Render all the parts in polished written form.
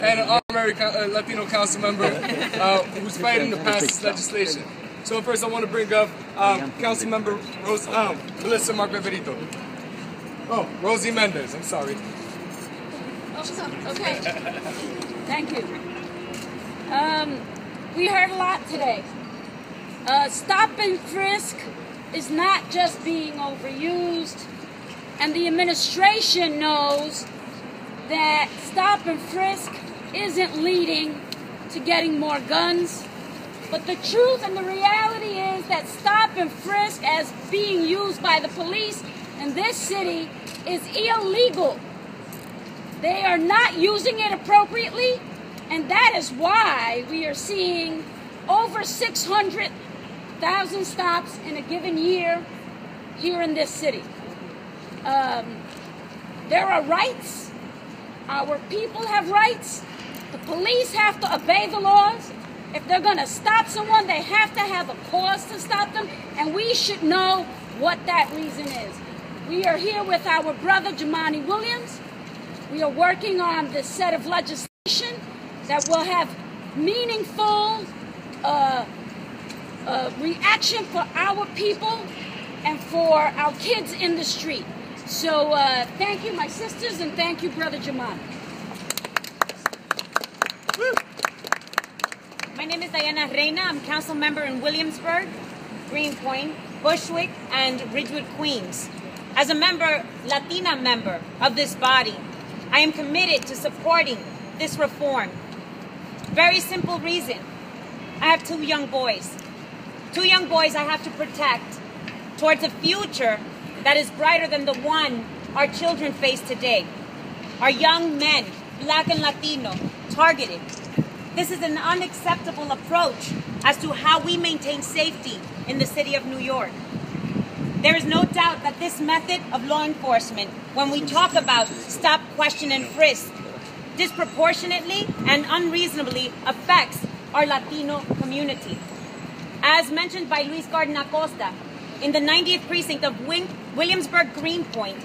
and an honorary Latino council member who's fighting to pass this legislation. So first I want to bring up Council Member Melissa Mark-Beverito. Oh, Rosie Mendez, I'm sorry. Oh, okay. Thank you. We heard a lot today. Stop and frisk is not just being overused, and the administration knows that stop and frisk isn't leading to getting more guns. But the truth and the reality is that stop and frisk as being used by the police in this city is illegal. They are not using it appropriately, and that is why we are seeing over 600,000 stops in a given year here in this city. There are rights. Our people have rights. The police have to obey the laws. If they're going to stop someone, they have to have a cause to stop them, and we should know what that reason is. We are here with our brother, Jumaane Williams. We are working on this set of legislation that will have meaningful reaction for our people and for our kids in the street. So thank you, my sisters, and thank you, Brother Jumaane. My name is Diana Reina. I'm council member in Williamsburg, Greenpoint, Bushwick, and Ridgewood, Queens. As a Latina member of this body, I am committed to supporting this reform. Very simple reason. I have two young boys. Two young boys I have to protect towards a future that is brighter than the one our children face today. Our young men, Black and Latino, targeted. This is an unacceptable approach as to how we maintain safety in the city of New York. There is no doubt that this method of law enforcement, when we talk about stop, question, and frisk, disproportionately and unreasonably affects our Latino community. As mentioned by Luis Garden Acosta, in the 90th precinct of Williamsburg, Greenpoint,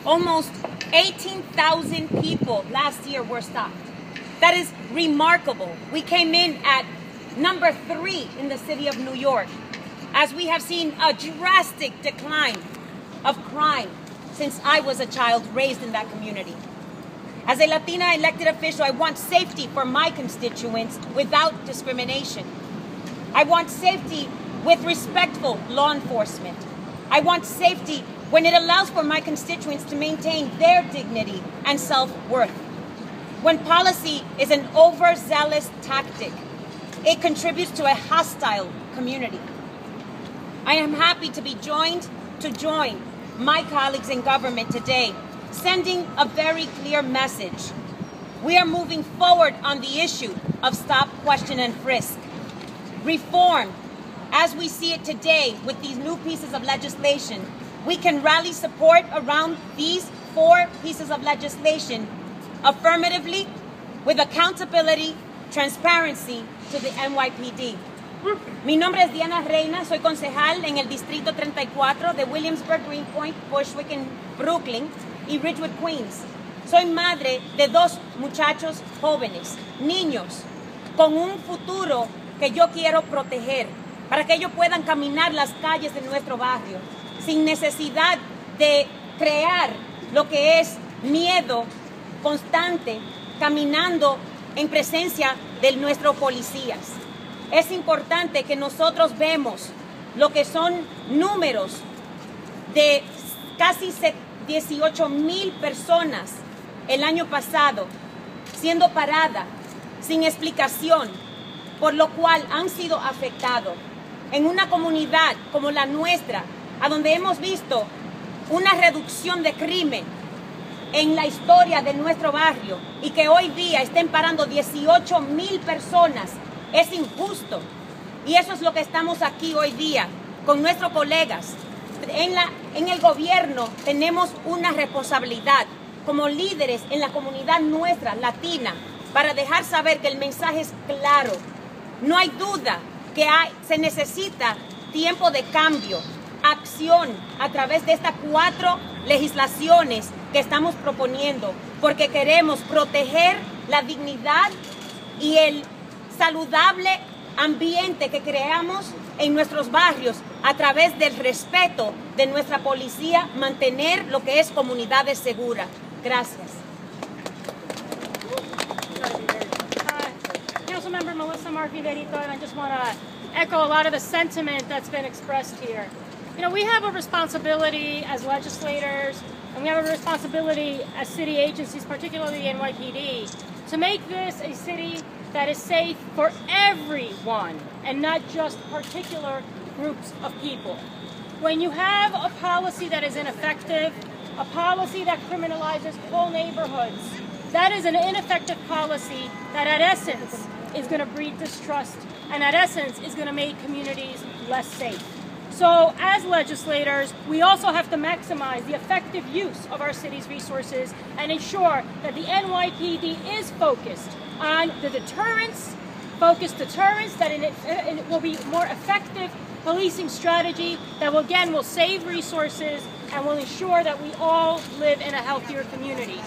almost 18,000 people last year were stopped. That is remarkable. We came in at number 3 in the city of New York, as we have seen a drastic decline of crime since I was a child raised in that community. As a Latina elected official, I want safety for my constituents without discrimination. I want safety with respectful law enforcement. I want safety when it allows for my constituents to maintain their dignity and self-worth. When policy is an overzealous tactic, it contributes to a hostile community. I am happy to be join my colleagues in government today, sending a very clear message. We are moving forward on the issue of stop, question, and frisk. Reform, as we see it today with these new pieces of legislation, we can rally support around these 4 pieces of legislation affirmatively, with accountability, transparency to the NYPD. Mi nombre es Diana Reina, soy concejal en el Distrito 34 de Williamsburg, Greenpoint, Bushwick, en Brooklyn y Ridgewood, Queens. Soy madre de 2 muchachos jóvenes, niños, con un futuro que yo quiero proteger, para que ellos puedan caminar las calles de nuestro barrio, sin necesidad de crear lo que es miedo constante, caminando en presencia de nuestros policías. Es importante que nosotros vemos lo que son números de casi 18,000 personas el año pasado siendo paradas sin explicación, por lo cual han sido afectados. En una comunidad como la nuestra, a donde hemos visto una reducción de crimen en la historia de nuestro barrio y que hoy día estén parando 18,000 personas, es injusto. Y eso es lo que estamos aquí hoy día con nuestros colegas. En el gobierno tenemos una responsabilidad como líderes en la comunidad nuestra, latina, para dejar saber que el mensaje es claro. No hay duda que se necesita tiempo de cambio, acción a través de estas 4 legislaciones que estamos proponiendo, porque queremos proteger la dignidad y el saludable ambiente que creamos en nuestros barrios a través del respeto de nuestra policía, mantener lo que es comunidades seguras. Gracias. Councilmember Melissa Mark-Viverito, and I just want to echo a lot of the sentiment that's been expressed here. You know, we have a responsibility as legislators, and we have a responsibility as city agencies, particularly NYPD, to make this a city that is safe for everyone and not just particular groups of people. When you have a policy that is ineffective, a policy that criminalizes whole neighborhoods, that is an ineffective policy that at essence is going to breed distrust and at essence is going to make communities less safe. So as legislators, we also have to maximize the effective use of our city's resources and ensure that the NYPD is focused on the focused deterrence, that it will be more effective policing strategy that will save resources and will ensure that we all live in a healthier community.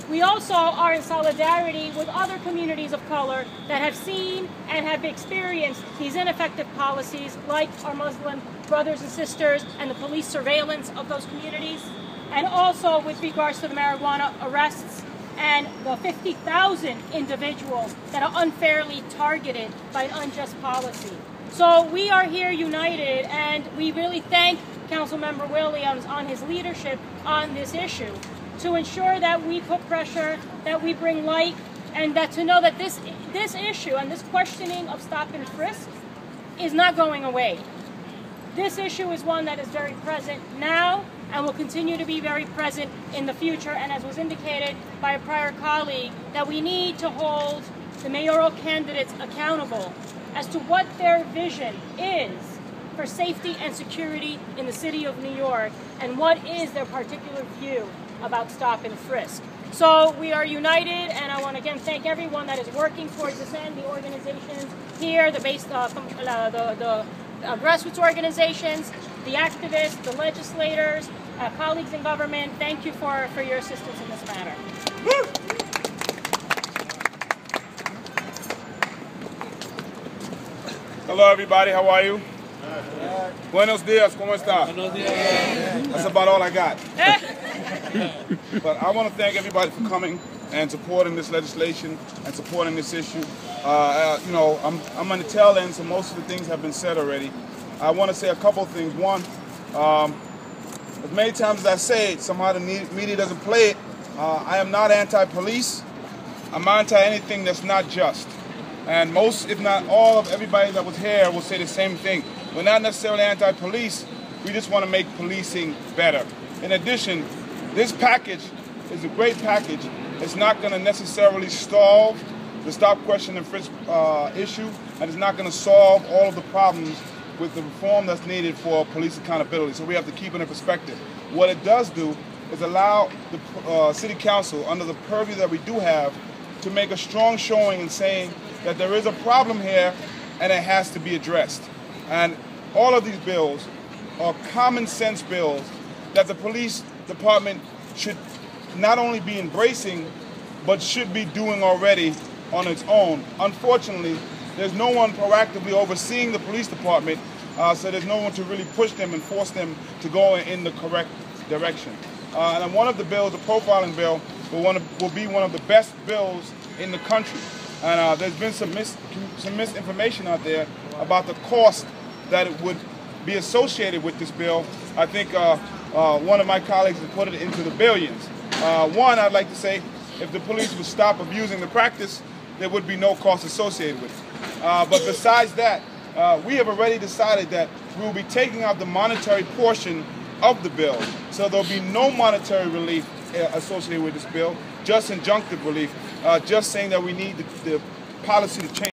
We also are in solidarity with other communities of color that have seen and have experienced these ineffective policies, like our Muslim brothers and sisters and the police surveillance of those communities, and also with regards to the marijuana arrests and the 50,000 individuals that are unfairly targeted by an unjust policy. So we are here united, and we really thank Councilmember Williams on his leadership on this issue to ensure that we put pressure, that we bring light, and that to know that this issue and this questioning of stop and frisk is not going away. This issue is one that is very present now and will continue to be very present in the future, and as was indicated by a prior colleague, that we need to hold the mayoral candidates accountable as to what their vision is for safety and security in the city of New York and what is their particular view about stop and frisk. So we are united, and I want to again thank everyone that is working towards this end, the organizations here, the grassroots organizations, the activists, the legislators, colleagues in government. Thank you for your assistance in this matter. Hello everybody, how are you? Buenos dias, ¿cómo está? Buenos dias. That's about all I got. But I want to thank everybody for coming and supporting this legislation and supporting this issue. You know, I'm on the tail end, so most of the things have been said already. I want to say a couple of things. One, as many times as I say it, somehow the media doesn't play it. I am not anti-police. I'm anti-anything that's not just. And most, if not all of everybody that was here will say the same thing. We're not necessarily anti-police. We just want to make policing better. In addition, this package is a great package. It's not going to necessarily solve the stop, question, and frisk issue, and it's not going to solve all of the problems with the reform that's needed for police accountability. So we have to keep it in perspective. What it does do is allow the City Council, under the purview that we do have, to make a strong showing in saying that there is a problem here and it has to be addressed. And all of these bills are common sense bills that the police department should not only be embracing, but should be doing already on its own. Unfortunately, there's no one proactively overseeing the police department, so there's no one to really push them and force them to go in the correct direction. And one of the bills, the profiling bill, will be one of the best bills in the country. And there's been some misinformation out there about the cost that it would be associated with this bill. I think one of my colleagues has put it into the billions. One, I'd like to say, if the police would stop abusing the practice, there would be no cost associated with it. But besides that, we have already decided that we will be taking out the monetary portion of the bill. So there'll be no monetary relief associated with this bill, just injunctive relief, just saying that we need the policy to change.